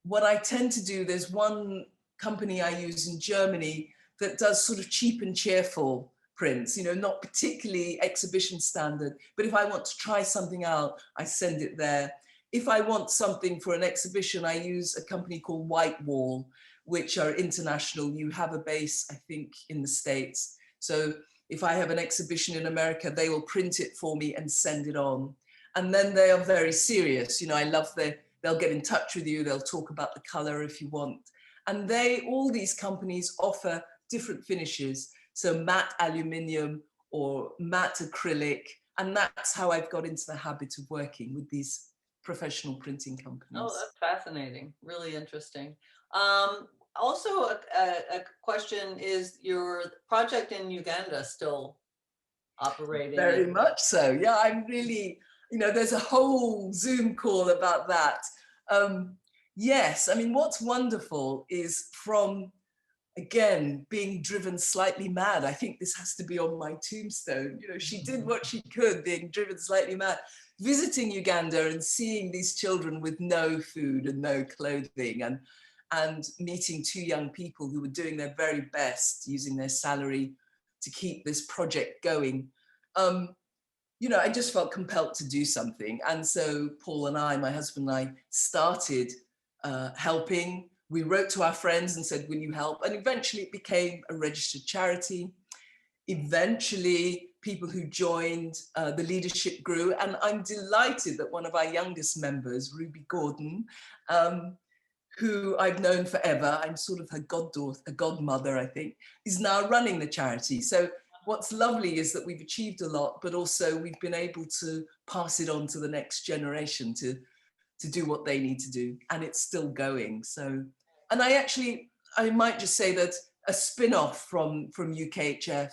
What I tend to do, there's one company I use in Germany that does sort of cheap and cheerful prints, not particularly exhibition standard, but if I want to try something out, I send it there. If I want something for an exhibition, I use a company called White Wall, which are international. You have a base, I think, in the States. So if I have an exhibition in America, they will print it for me and send it on. And then they are very serious. I love they'll get in touch with you. They'll talk about the color if you want. And all these companies offer different finishes. So matte aluminium or matte acrylic. And that's how I've got into the habit of working with these professional printing companies. Oh, that's fascinating. Really interesting. Also, a question, is your project in Uganda still operating? Very much so. Yeah, I'm really, there's a whole Zoom call about that. Yes, I mean, what's wonderful is from, again, being driven slightly mad. I think this has to be on my tombstone. She did what she could, being driven slightly mad. Visiting Uganda and seeing these children with no food and no clothing, and meeting 2 young people who were doing their very best using their salary to keep this project going. I just felt compelled to do something. And so Paul and I, my husband and I, started helping. We wrote to our friends and said, will you help? And eventually it became a registered charity. Eventually, people who joined the leadership grew. And I'm delighted that one of our youngest members, Ruby Gordon, who I've known forever, I'm sort of her goddaughter, a godmother, I think, is now running the charity. So what's lovely is that we've achieved a lot, but also we've been able to pass it on to the next generation to do what they need to do. And it's still going. So, and I might just say that a spin-off from UKHF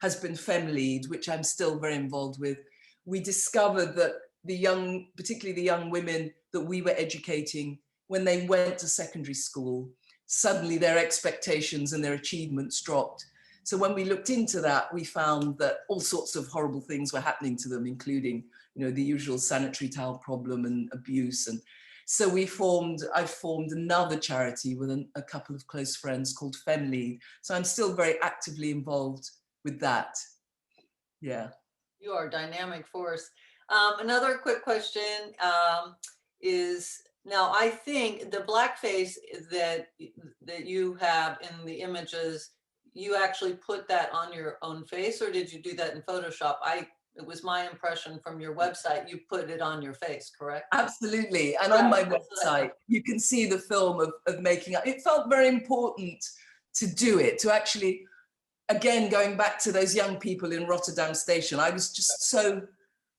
has been FemLead, which I'm still very involved with. We discovered that particularly the young women that we were educating, when they went to secondary school, suddenly their expectations and their achievements dropped. So when we looked into that, we found that all sorts of horrible things were happening to them, including, the usual sanitary towel problem and abuse. And so I formed another charity with a couple of close friends called FemLead. So I'm still very actively involved with that. Yeah. You are a dynamic force. Another quick question is, now I think the blackface that you have in the images, you actually put that on your own face, or did you do that in Photoshop? It was my impression from your website, you put it on your face, correct? Absolutely. And on my website, you can see the film of making it. It felt very important to do it, to actually, again, going back to those young people in Rotterdam Station, I was just so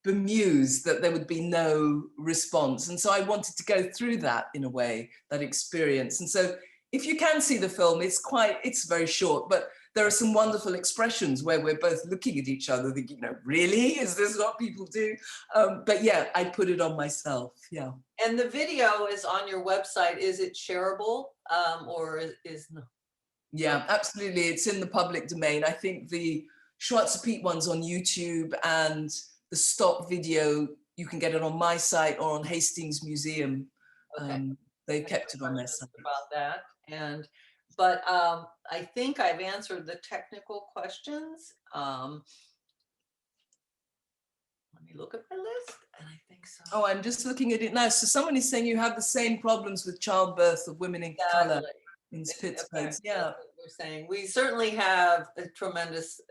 bemused that there would be no response. And so I wanted to go through that in a way, that experience. And so if you can see the film, it's very short, but there are some wonderful expressions where we're both looking at each other thinking, really? Is this what people do? But yeah, I put it on myself, yeah. And the video is on your website. Is it shareable or is no? Yeah, absolutely. It's in the public domain. I think the Schwarzer Piet one's on YouTube, and the stock video, you can get it on my site or on Hastings Museum. Okay. They've kept it on their site. About that. But I think I've answered the technical questions. Let me look at my list, and I think so. Oh, I'm just looking at it now. So someone is saying you have the same problems with childbirth of women in color in Pittsburgh. Yeah, we're saying we certainly have a tremendous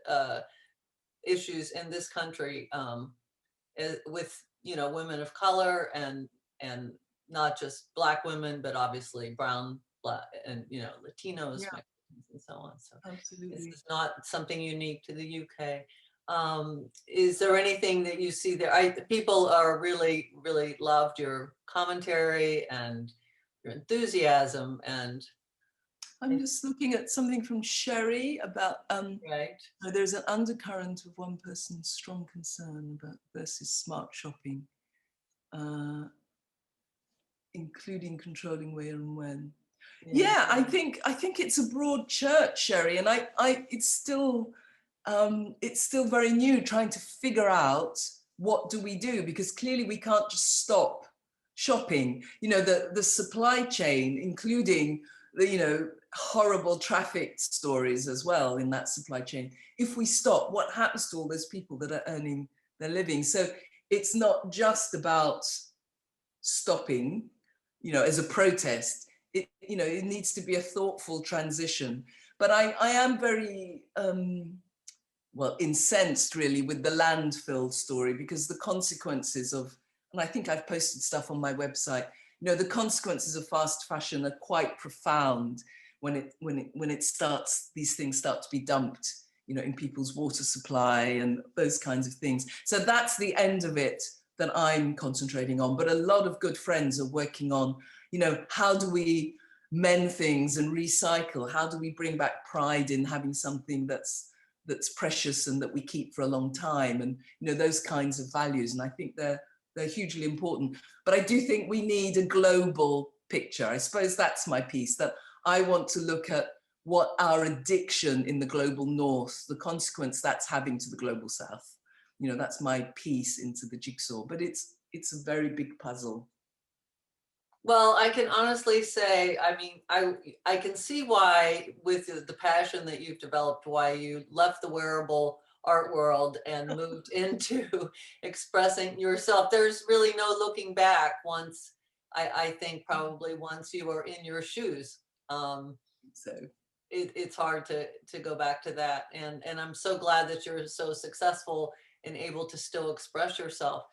issues in this country with women of color and not just Black women, but obviously brown, Black, and Latinos, Mexicans, and so on. So absolutely, this is not something unique to the UK. Is there anything that you see there? People are really loved your commentary and your enthusiasm. And I'm just looking at something from Sherry about right. There's an undercurrent of one person's strong concern about versus smart shopping, including controlling where and when. Yeah, I think it's a broad church, Sherry, and it's still very new, trying to figure out what do we do, because clearly we can't just stop shopping. The supply chain, including the horrible traffic stories as well in that supply chain. If we stop, what happens to all those people that are earning their living? So it's not just about stopping, as a protest. It needs to be a thoughtful transition. But I am very incensed really with the landfill story, because the consequences of, and I think I've posted stuff on my website, the consequences of fast fashion are quite profound when these things start to be dumped, in people's water supply and those kinds of things. So that's the end of it that I'm concentrating on. But a lot of good friends are working on, how do we mend things and recycle? How do we bring back pride in having something that's precious and that we keep for a long time? And, those kinds of values. And I think they're hugely important. But I do think we need a global picture. I suppose that's my piece, that I want to look at what our addiction in the global north, the consequence that's having to the global south. That's my piece into the jigsaw, but it's a very big puzzle. Well, I can honestly say, I mean, I can see why, with the passion that you've developed, why you left the wearable art world and moved into expressing yourself. There's really no looking back once, I think probably once you are in your shoes. So It's hard to go back to that. And I'm so glad that you're so successful and able to still express yourself.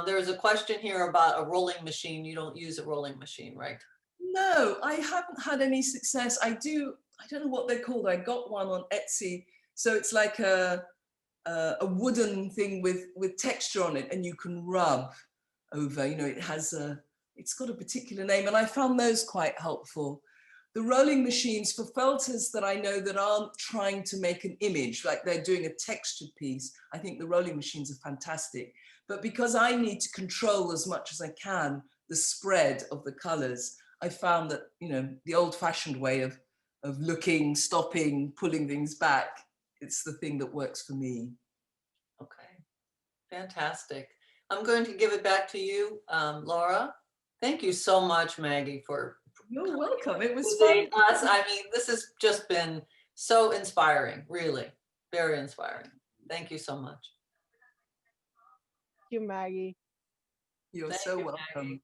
There's a question here about a rolling machine. You don't use a rolling machine, right? no, I haven't had any success. I don't know what they're called. I got one on Etsy. So it's like a wooden thing with texture on it, and you can rub over, it's got a particular name, and I found those quite helpful. The rolling machines for felters that I know that aren't trying to make an image, like they're doing a textured piece, I think the rolling machines are fantastic. But because I need to control as much as I can the spread of the colors, I found that, the old-fashioned way of looking, stopping, pulling things back, it's the thing that works for me. Okay, fantastic. I'm going to give it back to you, Laura. Thank you so much, Maggie, for You're welcome. It was fun. us. I mean, this has just been so inspiring, really, very inspiring. Thank you so much. Thank you, Maggie. You're Thank so you, welcome. Maggie.